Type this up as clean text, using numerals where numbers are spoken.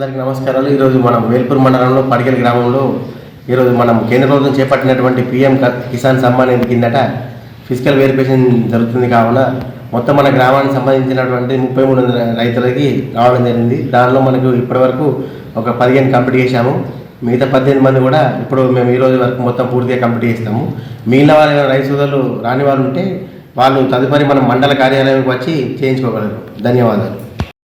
అందరికీ నమస్కారాలు. ఈరోజు మనం వేల్పూర్ మండలంలో పడిగల్ గ్రామంలో ఈరోజు మనం కేంద్ర ప్రభుత్వం చేపట్టినటువంటి పీఎం కిసాన్ సమ్మాన్ నిధి కిందట ఫిజికల్ వెరిఫికేషన్ జరుగుతుంది. కావున మొత్తం మన గ్రామానికి సంబంధించినటువంటి 33 రైతులకి రావడం జరిగింది. దానిలో మనకు ఇప్పటివరకు ఒక 15 కంప్లీట్ చేశాము. మిగతా 18 మంది కూడా ఇప్పుడు మేము ఈరోజు వరకు మొత్తం పూర్తిగా కంప్లీట్ చేస్తాము. మిగిలిన వారు రైతు సోదరులు రాని వాళ్ళు ఉంటే వాళ్ళు తదుపరి మనం మండల కార్యాలయానికి వచ్చి చేయించుకోగలరు. ధన్యవాదాలు.